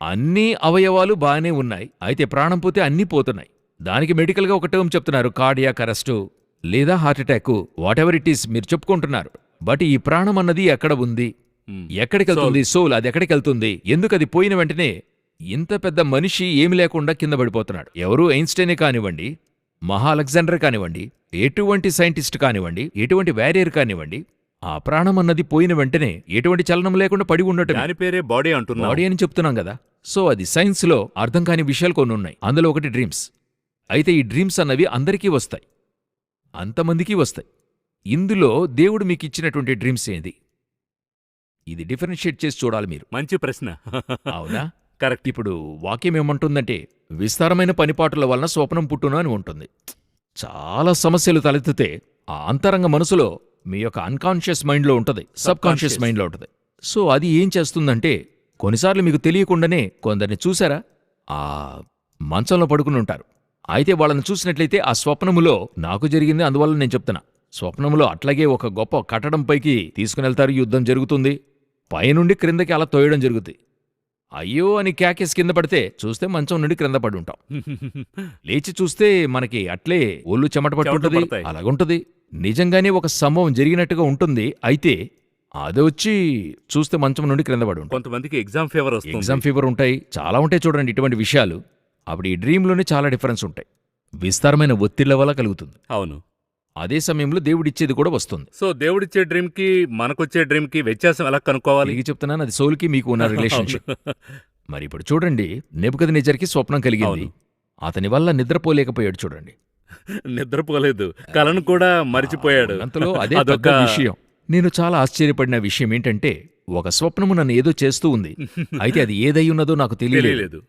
అన్ని అవయవాలు బాగానే ఉన్నాయి. అయితే ప్రాణం పోతే అన్నీ పోతున్నాయి. దానికి మెడికల్గా ఒక టర్మ్ చెప్తున్నారు, కార్డియాక్ అరెస్టు లేదా heart attack, what ever it is మీరు చెప్పుకుంటున్నారు. బట్ ఈ ప్రాణం అన్నది ఎక్కడ ఉంది, ఎక్కడికెళ్తుంది? సోల్ అది ఎక్కడికెళ్తుంది? ఎందుకు అది పోయిన వెంటనే ఇంత పెద్ద మనిషి ఏమి లేకుండా కింద పడిపోతున్నాడు? ఎవరు ఐన్స్టైనే కానివ్వండి, మహా అలెగ్జాండర్ కానివ్వండి, ఎటువంటి సైంటిస్ట్ కానివ్వండి, ఎటువంటి వారియర్ కానివ్వండి, ఆ ప్రాణం అన్నది పోయిన వెంటనే ఎటువంటి చలనం లేకుండా పడి ఉండటం, దాని పేరే బాడీ అంటున్నాం. బాడీ అని చెప్తున్నాం కదా. సో అది సైన్స్లో అర్థం కాని విషయాలు కొన్ని ఉన్నాయి. అందులో ఒకటి డ్రీమ్స్. అయితే ఈ డ్రీమ్స్ అన్నవి అందరికీ వస్తాయి, అంతమందికి వస్తాయి. ఇందులో దేవుడు మీకు ఇచ్చినటువంటి డ్రీమ్స్ ఏంది? ఇది డిఫరెన్షియేట్ చేసి చూడాలి మీరు. మంచి ప్రశ్న. అవునా? కరెక్ట్. ఇప్పుడు వాక్యం ఏమంటుందంటే, విస్తారమైన పనిపాటుల వలన స్వప్నం పుట్టును అని ఉంటుంది. చాలా సమస్యలు తలెత్తితే ఆ అంతరంగ మనసులో మీ యొక్క అన్కాన్షియస్ మైండ్లో ఉంటుంది, సబ్ కాన్షియస్ మైండ్లో ఉంటుంది. సో అది ఏం చేస్తుందంటే, కొన్నిసార్లు మీకు తెలియకుండానే కొందరిని చూసారా, ఆ మంచంలో పడుకుని ఉంటారు. అయితే వాళ్ళని చూసినట్లయితే ఆ స్వప్నములో నాకు జరిగింది, అందువల్ల నేను చెప్తున్నా. స్వప్నములో అట్లాగే ఒక గొప్ప కట్టడం పైకి తీసుకునెళ్తారు, యుద్ధం జరుగుతుంది, పైనుండి క్రిందకి అలా తోయడం జరుగుతుంది. అయ్యో అని కేకేసి కింద పడితే చూస్తే మంచం నుండి క్రింద పడి ఉంటాం. లేచి చూస్తే మనకి అట్లే ఒళ్ళు చెమట పట్టుంటది, పడతాయి. అలాగుంటది. నిజంగానే ఒక సంభవం జరిగినట్టుగా ఉంటుంది. అయితే అదొచ్చి చూస్తే మంచం నుండి క్రింద పడి ఉంటాం. కొంతమందికి ఎగ్జామ్ ఫీవర్ వస్తుంది. ఎగ్జామ్ ఫీవర్ ఉంటాయి, చాలా ఉంటాయి చూడండి ఇటువంటి విషయాలు. అప్పుడు ఈ డ్రీమ్లోనే చాలా డిఫరెన్స్ ఉంటాయి. విస్తారమైన ఒత్తిళ్ల వల్ల కలుగుతుంది. అవును. అదే సమయంలో దేవుడిచ్చేది కూడా వస్తుంది. సో దేవుడిచ్చే డ్రీమ్ కి మనకొచ్చే డ్రీమ్ కి వ్యత్యాసం ఎలా కనుక్కోవాలి? తిరిగి చెప్తున్నాను, అది సోల్కి మీకు ఉన్న రిలేషన్షిప్. మరి ఇప్పుడు చూడండి, నెబుకద్నెజర్కి స్వప్నం కలిగింది. అవును. అతని వల్ల నిద్రపోలేకపోయాడు చూడండి. నిద్రపోలేదు, కలను కూడా మరిచిపోయాడు. అంతలో అదే అదొక పెద్ద విషయం. నేను చాలా ఆశ్చర్యపడిన విషయం ఏంటంటే, ఒక స్వప్నము నన్ను ఏదో చేస్తూ ఉంది. అయితే అది ఏదై ఉన్నదో నాకు తెలియలేదు. తెలియలేదు.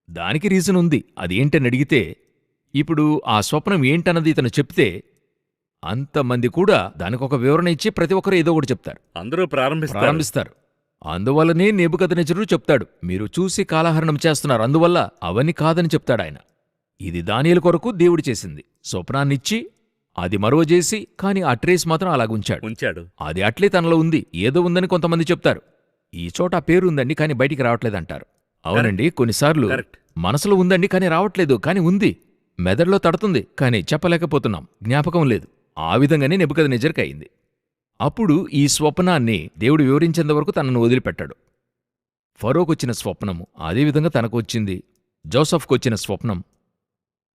దానికి రీజన్ ఉంది. అది ఏంటని అడిగితే, ఇప్పుడు ఆ స్వప్నం ఏంటన్నది ఇతను చెప్తే అంతమంది కూడా దానికొక వివరణ ఇచ్చి ప్రతి ఒక్కరు ఏదో ఒకటి చెప్తారు, అందరూ ప్రారంభిస్తారు. అందువల్లనే నెబుకద్నెజరు చెప్తాడు, మీరు చూసి కాలహరణం చేస్తున్నారు, అందువల్ల అవన్నీ కాదని చెప్తాడాయన. ఇది దానియేలు కొరకు దేవుడు చేసింది. స్వప్నాన్నిచ్చి అది మరువజేసి, కాని ఆ ట్రేస్ మాత్రం ఉంచాడు. అది అట్లే తనలో ఉంది, ఏదో ఉందని కొంతమంది చెప్తారు. ఈ చోట ఆ పేరు ఉందండి కాని బయటికి రావట్లేదంటారు. అవునండి, కొన్నిసార్లు కరెక్ట్. మనసులో ఉందండి కాని రావట్లేదు, కాని ఉంది. మెదడులో తడుతుంది కాని చెప్పలేకపోతున్నాం, జ్ఞాపకం లేదు. ఆ విధంగానే నెబుకద్నెజర్కి అయింది. అప్పుడు ఈ స్వప్నాన్ని దేవుడు వివరించేంతవరకు తనను వదిలిపెట్టాడు. ఫరోకొచ్చిన స్వప్నము అదేవిధంగా తనకు వచ్చింది. జోసఫ్కొచ్చిన స్వప్నం,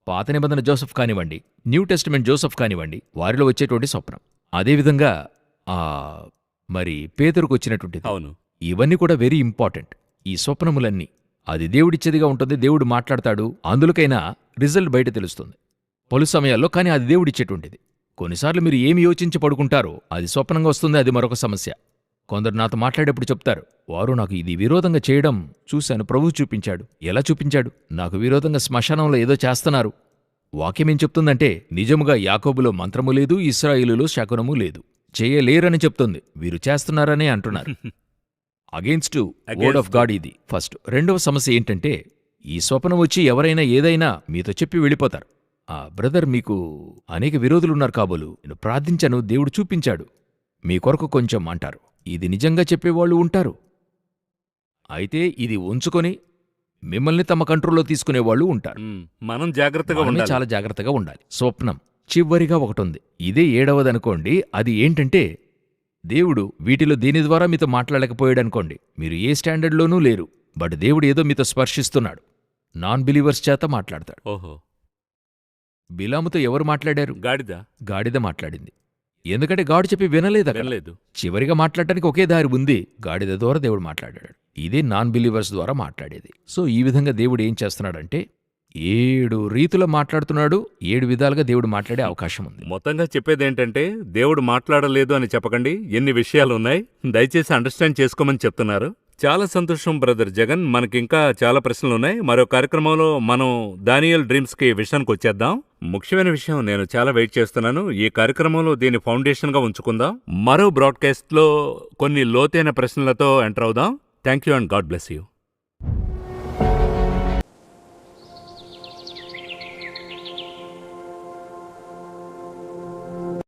పాత నిబంధన జోసఫ్ కానివ్వండి, న్యూ టెస్టిమెంట్ జోసఫ్ కానివ్వండి, వారిలో వచ్చేటువంటి స్వప్నం. అదేవిధంగా మరి పేతురుకు వచ్చినటువంటిది. అవును. ఇవన్నీ కూడా వెరీ ఇంపార్టెంట్. ఈ స్వప్నములన్నీ అది దేవుడిచ్చేదిగా ఉంటుంది. దేవుడు మాట్లాడతాడు, అందులోకైనా రిజల్ట్ బయట తెలుస్తుంది పలు సమయాల్లో. కానీ అది దేవుడిచ్చేటువంటిది. కొన్నిసార్లు మీరు ఏమి యోచించి పడుకుంటారో అది స్వప్నంగా వస్తుంది, అది మరొక సమస్య. కొందరు నాతో మాట్లాడేప్పుడు చెప్తారు, వారు నాకు ఇది విరోధంగా చేయడం చూశాను, ప్రభువు చూపించాడు. ఎలా చూపించాడు? నాకు విరోధంగా శ్మశానంలో ఏదో చేస్తున్నారు. వాక్యమేం చెప్తుందంటే, నిజముగా యాకోబులో మంత్రము లేదు, ఇశ్రాయేలులో శకునము లేదు, చేయలేరని చెప్తుంది. వీరు చేస్తున్నారనే అంటున్నారు. అగెయిన్స్ట్ వర్డ్ ఆఫ్ గాడ్ ఇది ఫస్ట్. రెండవ సమస్య ఏంటంటే, ఈ స్వప్నం వచ్చి ఎవరైనా ఏదైనా మీతో చెప్పి వెళ్ళిపోతారు. బ్రదర్, మీకు అనేక విరోధులున్నారు కాబోలు, నేను ప్రార్థించాను, దేవుడు చూపించాడు, మీ కొరకు కొంచెం అంటారు. ఇది నిజంగా చెప్పేవాళ్ళు ఉంటారు. అయితే ఇది ఉంచుకొని మిమ్మల్ని తమ కంట్రోల్లో తీసుకునేవాళ్ళు ఉంటారు. మనం జాగ్రత్తగా మనమే ఉండాలి. చాలా జాగ్రత్తగా ఉండాలి. స్వప్నం చివరిగా ఒకటుంది, ఇదే ఏడవదనుకోండి. అది ఏంటంటే, దేవుడు వీటిలో దేని ద్వారా మీతో మాట్లాడలేకపోయాడనుకోండి, మీరు ఏ స్టాండర్డ్లోనూ లేరు. బట్ దేవుడు ఏదో మీతో స్పర్శిస్తున్నాడు. నాన్ బిలీవర్స్ చేత మాట్లాడతాడు. ఓహో. బిలాముతో ఎవరు మాట్లాడారు? గాడిద మాట్లాడింది. ఎందుకంటే గాడు చెప్పి వినలేదు. చివరిగా మాట్లాడటానికి ఒకే దారి ఉంది, గాడిద ద్వారా దేవుడు మాట్లాడాడు. ఇదే నాన్ బిలీవర్స్ ద్వారా మాట్లాడేది. సో ఈ విధంగా దేవుడు ఏం చేస్తున్నాడంటే, 7 రీతులో మాట్లాడుతున్నాడు. 7 విధాలుగా దేవుడు మాట్లాడే అవకాశం ఉంది. మొత్తంగా చెప్పేదేంటంటే, దేవుడు మాట్లాడలేదు అని చెప్పకండి, ఎన్ని విషయాలున్నాయి, దయచేసి అండర్స్టాండ్ చేసుకోమని చెప్తున్నారు. చాలా సంతోషం బ్రదర్ జగన్. మనకింకా చాలా ప్రశ్నలున్నాయి. మరో కార్యక్రమంలో మనం దానియేల్ డ్రీమ్స్కి విషయానికి వచ్చేద్దాం. ముఖ్యమైన విషయం, నేను చాలా వెయిట్ చేస్తున్నాను. ఈ కార్యక్రమంలో దీన్ని ఫౌండేషన్గా ఉంచుకుందాం. మరో బ్రాడ్కాస్ట్లో కొన్ని లోతైన ప్రశ్నలతో ఎంటర్ అవుదాం. Thank you and God bless you.